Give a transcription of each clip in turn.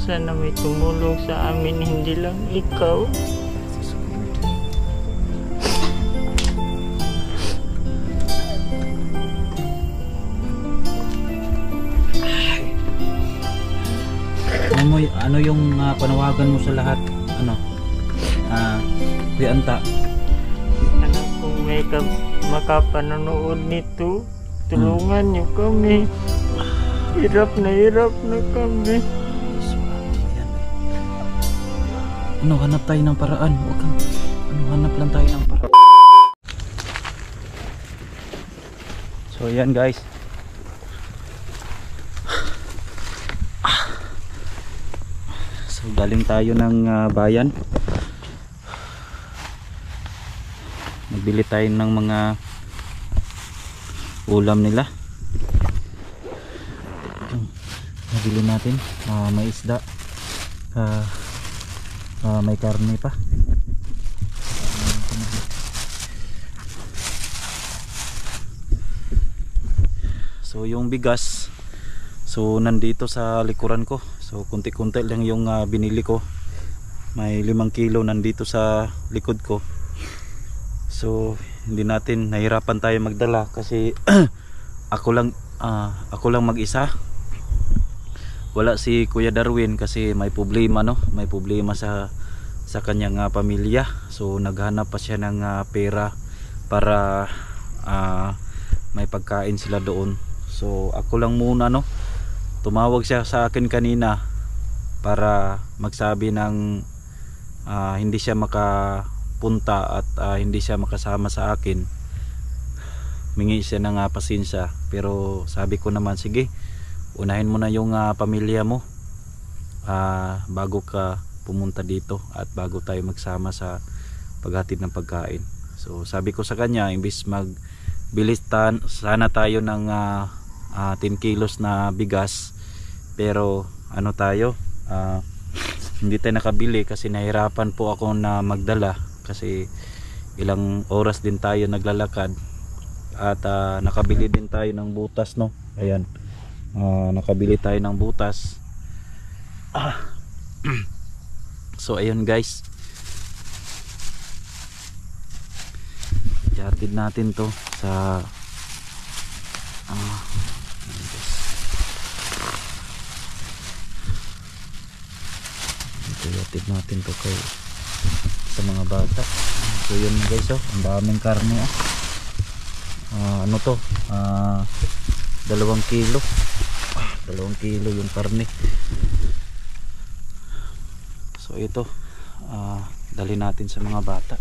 sana may tumulong sa amin, hindi lang ikaw. Ano yung panawagan mo sa lahat? Anta. Sana kung may makapanonood nito, tulungan niyo kami. Hirap na kami. Hanap tayo ng paraan. Hanap lang tayo ng paraan. So yan guys. So galing tayo ng bayan. Nagbili tayo ng mga ulam nila. Nabili natin may isda, may karne pa. So yung bigas, so nandito sa likuran ko. So kunti-kunti lang yung binili ko. May 5 kilo nandito sa likod ko. So hindi natin, nahirapan tayo magdala kasi ako lang mag-isa. Wala si Kuya Darwin kasi may problema, may problema sa kanyang pamilya. So naghanap pa siya ng pera para may pagkain sila doon. So ako lang muna, tumawag siya sa akin kanina para magsabi ng hindi siya makapunta at hindi siya makasama sa akin. Mingi siya ng pasensya, pero sabi ko naman, sige, unahin mo na yung pamilya mo bago ka pumunta dito at bago tayo magsama sa paghatid ng pagkain. So sabi ko sa kanya, imbis magbilis sana tayo ng 10 kilos na bigas, pero hindi tayo nakabili kasi nahirapan po ako na magdala kasi ilang oras din tayo naglalakad. At nakabili din tayo ng butas, ayan, nakabili tayo ng butas. So ayun guys, ihatid natin to sa ihatid natin to sa mga bata. So yun guys, ang daming karne. To 2 kilo 2 kilo yung karne. So ito dali natin sa mga bata.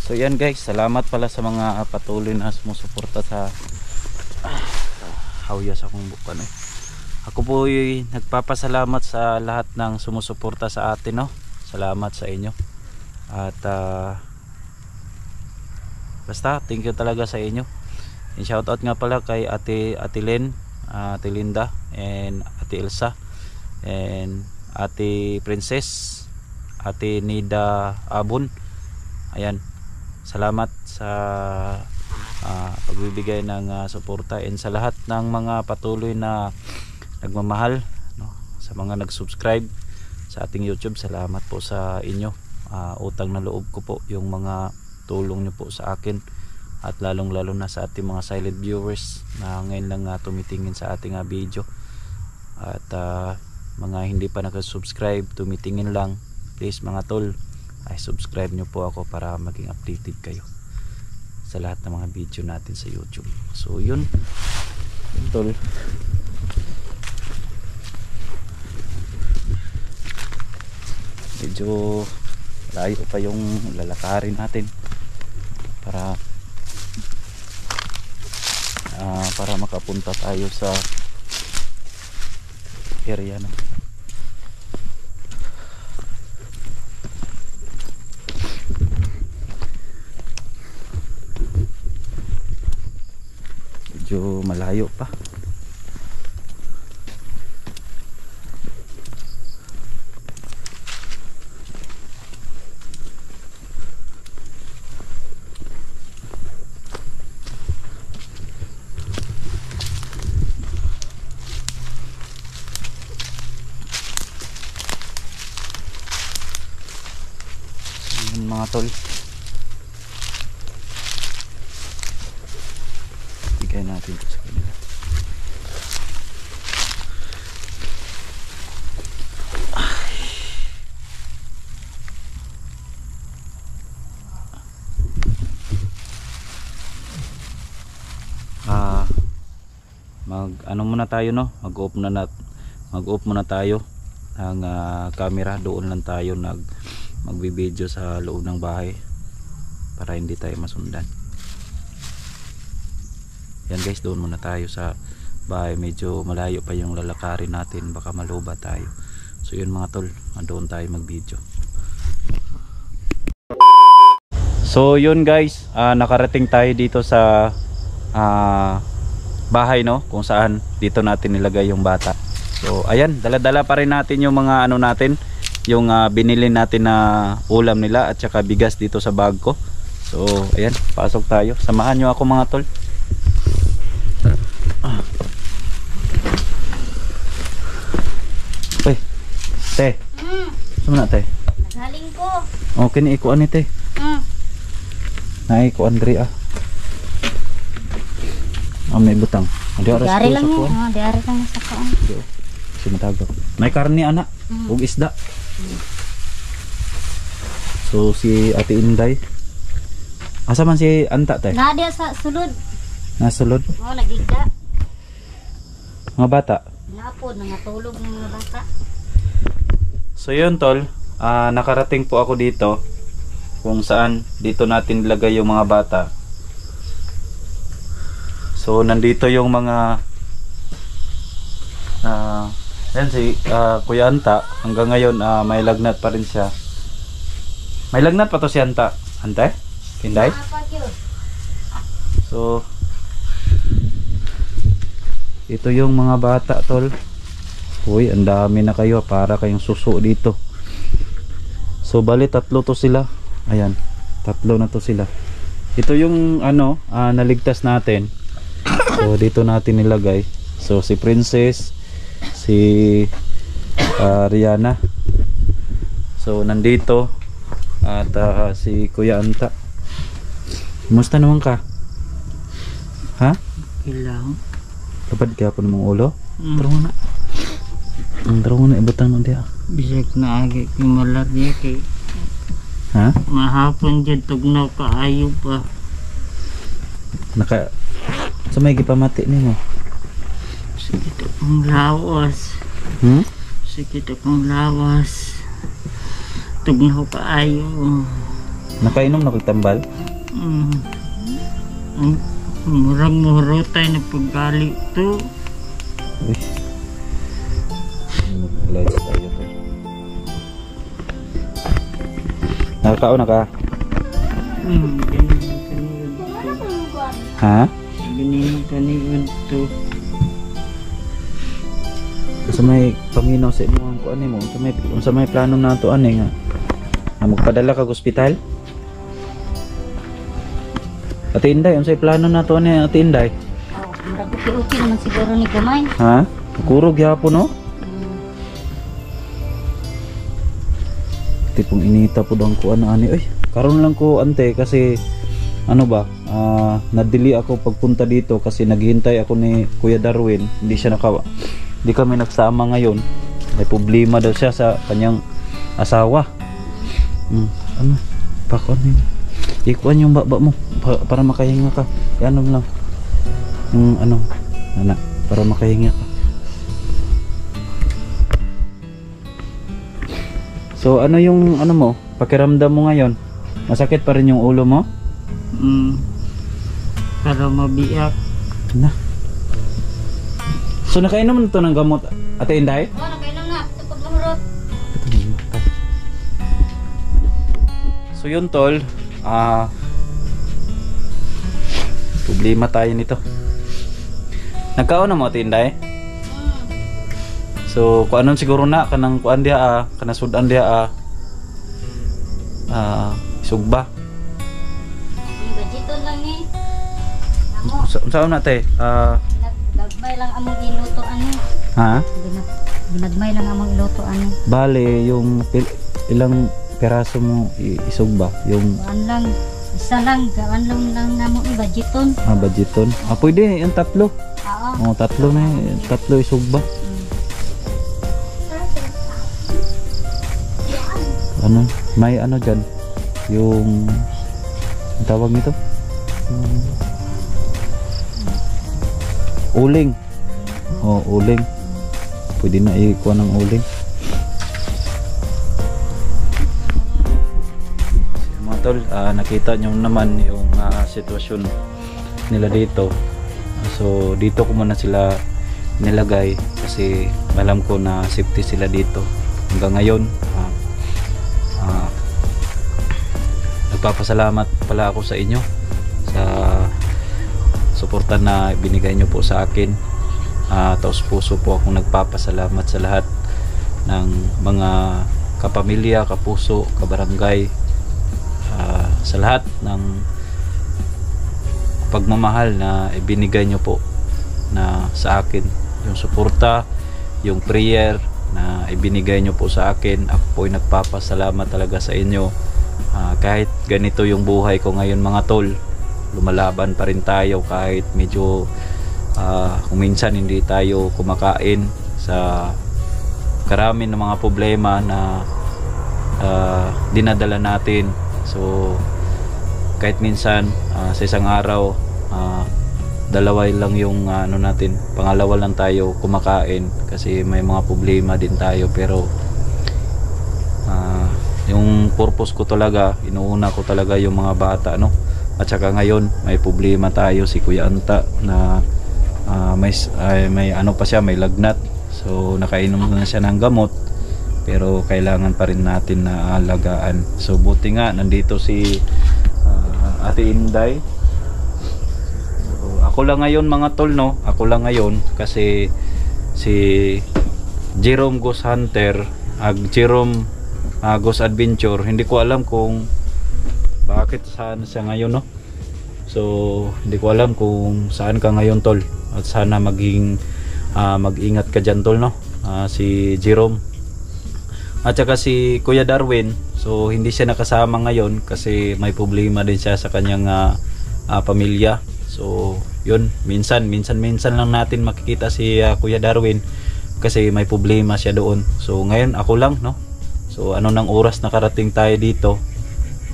So yan guys, salamat pala sa mga patuloy na sumusuporta sa hawyas akong bukan. Ako po ay nagpapasalamat sa lahat ng sumusuporta sa atin, Salamat sa inyo. At basta thank you talaga sa inyo. And shout out nga pala kay Ate Len, Ate Linda, and Ate Elsa, and Ate Princess, Ate Nida Abon. Ayan, salamat sa pagbibigay ng suporta, and sa lahat ng mga patuloy na nagmamahal, sa mga nag-subscribe sa ating YouTube, salamat po sa inyo. Utang na loob ko po yung mga tulong nyo po sa akin, at lalong lalo na sa ating mga silent viewers na ngayon lang tumitingin sa ating video, at mga hindi pa nakasubscribe, tumitingin lang, please mga tol, ay subscribe nyo po ako para maging updated kayo sa lahat ng mga video natin sa YouTube. So yun tol, medyo layo pa yung lalakarin natin para makapunta tayo sa area na. Medyo malayo pa. tol. Bigay natin ito sa kanila. Ano muna tayo, no? Mag-off muna tayo ang camera. Doon lang tayo magbibideo sa loob ng bahay para hindi tayo masundan. Yan guys, doon muna tayo sa bahay. Medyo malayo pa yung lalakarin natin, baka maluba tayo. So yun mga tol, doon tayo mag-video. So yun guys, nakarating tayo dito sa bahay, no, kung saan dito natin nilagay yung bata. So ayan, dala-dala pa rin natin yung mga ano natin, yung binili natin na ulam nila at saka bigas dito sa bag ko. So ayan, pasok tayo. Samahan nyo ako mga tol. Uy, te. Sumana te. Naghaling ko. Okay ni ikuan ni te. Nay ko Andrea. May butang. Diari lang yan. Diari lang sa kaan. Sumatagap. May karne anak. Ug isda. So si Ate Inday. Asa man si Anta tay? Nadi sa sulod. Nasulod. Oh, nagigda. Mga bata. Napod, nangatulog ng mga bata. So yun tol, nakarating po ako dito kung saan dito natin ilagay yung mga bata. So nandito yung mga yan si Kuya Anta. Hanggang ngayon may lagnat pa rin siya. May lagnat pa to si Anta. Ante? Inday? So ito yung mga bata tol. Uy, ang dami na kayo, para kayong suso dito. So bali 3 to sila. Ayan, 3 na to sila. Ito yung ano, naligtas natin. So dito natin nilagay. So si Princess, si Rihanna. So nandito at si Kuya Anta. Kumusta naman ka? Ha? Ilang. Dapat kaya po namang ulo? Taro na. Taro na, ibutang nun diya. Bisag na agi kay malarya kay. Ha? Mahapon dyan tugnaw kaayo pa. Sa may gipamati ni mo? Sige akong lawas. Sige akong lawas. Tugnaw kaayo. Nakainom na kagtambal? Murang-muro tayo na paggali to. Uy. Mag-lights tayo to. Nakakaon na ka? Ha? Ganyan kaniwan to. Sa may paminaw sa imo ang kuan mo. Sa may plano na to ani nga. Magpadala ka sa ospital? Ate Inday, unsay plano na to ani Ate Inday? Oh, okay naman siguro ni Gamay. Ha? Kurog gyapon no? Tipong inita po dang kuan ani. Ay, karon lang ko ante kasi ano ba? Nadili ako pagpunta dito kasi naghihintay ako ni Kuya Darwin. Hindi kami nagsama ngayon. May problema daw siya sa kanyang asawa. Ano? Pakon ni. Ikuan yung baba mo para makahinga ka. Ano lang. Para makahinga ka. So ano yung mo? Pakiramdam mo ngayon? Masakit pa rin yung ulo mo? Para mabiyak. Na. So nakainom na to ng gamot, Ate Inday? Oh, nakainom na. Sa pagmahurot. So yun tol, problema tayo nito. Nagkaon na mo Ate Inday? So kuanon siguro na kanang kuan dia kana sudan dia sugba. Budgeton lang ni. Amo. Unsa na te? Ginagmay lang among iluto ano. Ha? Ginagmay lang among iluto ano. Bale yung ilang peraso mo isog ba? Yung Kuan lang. Isa lang. Gawan lang na mo budgeton. budgeton. Pwede yung tatlo. Oo. Tatlo na tatlo isog ba? Ano? May ano dyan? Yung ang tawag nito? Uling. Uling. Pwede na ikuha ng uling. Mga tol, nakita nyo naman yung sitwasyon nila dito. So dito ko muna sila nilagay kasi alam ko na safety sila dito. Hanggang ngayon nagpapasalamat pala ako sa inyo sa suporta na binigay nyo po sa akin. Taos puso po akong nagpapasalamat sa lahat ng mga kapamilya, kapuso, kabarangay, sa lahat ng pagmamahal na ibinigay nyo po na sa akin, yung suporta, yung prayer na ibinigay nyo po sa akin. Ako po ay nagpapasalamat talaga sa inyo. Kahit ganito yung buhay ko ngayon mga tol, lumalaban pa rin tayo kahit medyo kung minsan hindi tayo kumakain sa karami ng mga problema na dinadala natin. So kahit minsan sa isang araw dalawa lang yung natin, pangalawa lang tayo kumakain kasi may mga problema din tayo. Pero yung purpose ko talaga, inuuna ko talaga yung mga bata, no? At saka ngayon may problema tayo, si Kuya Anta na may ano pa siya, may lagnat. So nakainom na siya ng gamot pero kailangan pa rin natin na alagaan. So buti nga nandito si Ate Inday. So, ako lang ngayon mga tol, no? Ako lang ngayon kasi si Jerome Ghost Hunter, Jerome Ghost Adventure, hindi ko alam kung bakit saan siya ngayon, no? So hindi ko alam kung saan ka ngayon tol, at sana mag-ingat ka dyan tol, no? Si Jerome at saka si Kuya Darwin, so hindi siya nakasama ngayon kasi may problema din siya sa kanyang pamilya. So yun, minsan lang natin makikita si Kuya Darwin kasi may problema siya doon. So ngayon ako lang, no? So ano nang oras nakarating tayo dito,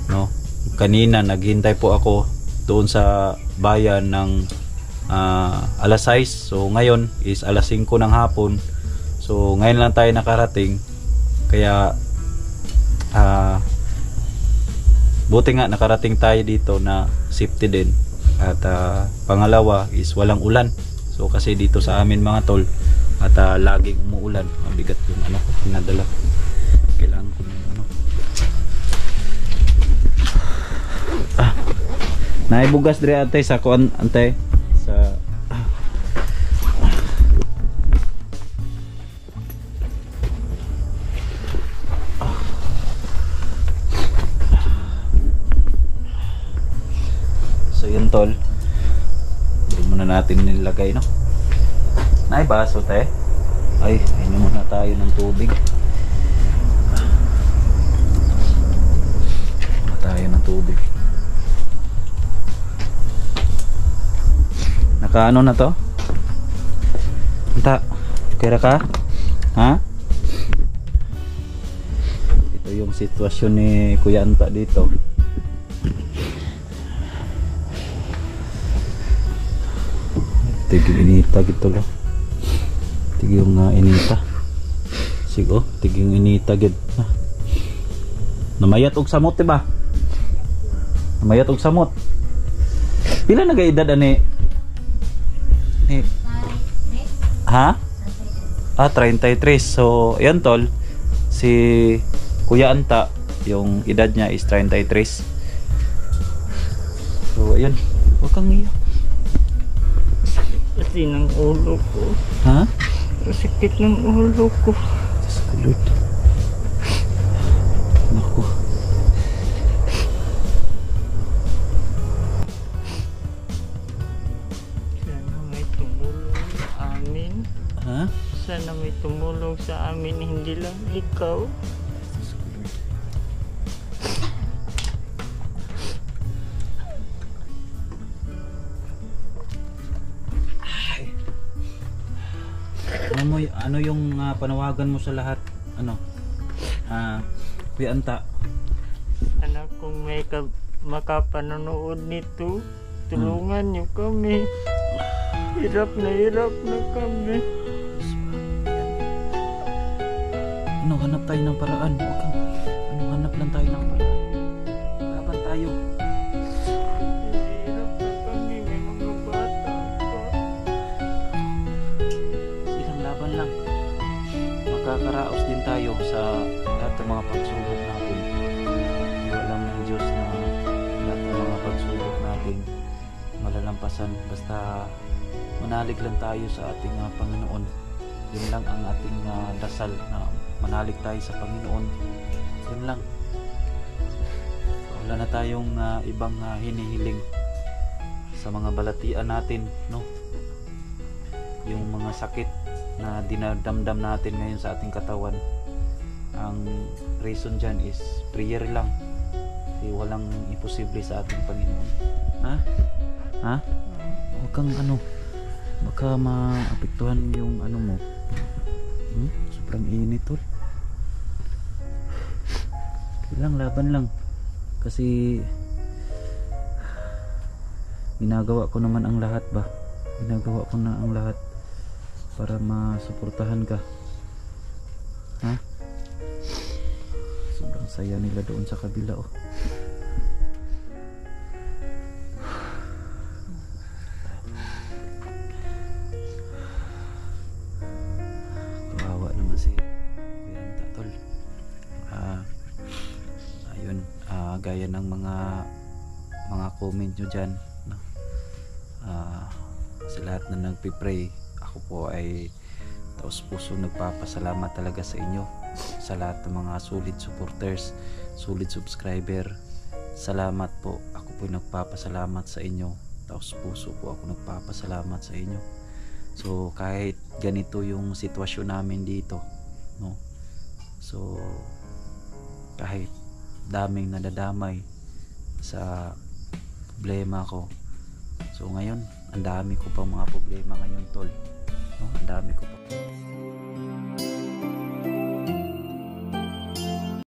no? Kanina naghintay po ako doon sa bayan ng alas 6. So ngayon is alas 5 ng hapon. So ngayon lang tayo nakarating. Kaya buti nga nakarating tayo dito na safety din. At pangalawa is walang ulan. So kasi dito sa amin mga tol at laging umuulan. Mabigat yung ano ko pinadala. Kailangan ko ng ano. Naibugas dire ate sa kuan ante sa So yun tol, hindi muna natin nilagay, no? Naibaso te. Ay, inom muna tayo ng tubig. Tayo ng tubig. Nakaano na to? Anta, kira ka? Ha? Ito yung sitwasyon ni Kuya Anta dito. Tigil inita gitu lang. Tigil nga inita. Sigo, tigil inita gid. Namayat og samot, diba? Namayat og samot. Pila na gaedad ani? Ni ha? 33. So, yan tol. Si Kuya Anta, yung edad niya is 33. So, ayun. Huwag kang iyak. Kasi ng ulo ko. Ha? Sakit ng ulo ko. Salud. Naku. Sana may tumulong sa amin. Ha? Sana may tumulong sa amin, hindi lang ikaw. ano yung panawagan mo sa lahat? Ano? Kuya Anta. Anak, kung may makapanonood nito, tulungan niyo kami. Hirap na kami. Ano, hanap tayo ng paraan. Huwag kang, hanap lang tayo ng paraan. Laban tayo. Hirap na kami, may mga bata pa. Ilang laban lang. Makakaraos din tayo sa lahat ng mga pagsubok natin. Alam ng Diyos na lahat ng mga pagsubok natin malalampasan. Basta manalig lang tayo sa ating Panginoon. Yun lang ang ating dasal, na manalig tayo sa Panginoon. Yun lang. Wala na tayong ibang hinihiling sa mga balatian natin, no? Yung mga sakit na dinadamdam natin ngayon sa ating katawan, ang reason dyan is prayer lang. Kasi walang imposible sa ating Panginoon. Ha? Huwag kang baka maapektuhan yung mo. Sobrang init, tol. Kailang laban lang. Kasi ginagawa ko naman ang lahat ba. Ginagawa ko na ang lahat para masuportahan ka. Sobrang saya nila doon sa kabila, oh. Kawawa naman si Kuya Anta, tol. Ayun, gaya ng mga comment nyo dyan, no? Sa lahat na nagpipray, ako po ay taos puso nagpapasalamat talaga sa inyo, sa lahat ng mga solid supporters, solid subscriber. Salamat po. Ako po nagpapasalamat sa inyo. Taos puso po ako nagpapasalamat sa inyo. So kahit ganito yung sitwasyon namin dito, no? So kahit daming nadadamay sa problema ko, so ngayon ang dami ko pang mga problema ngayon, tol.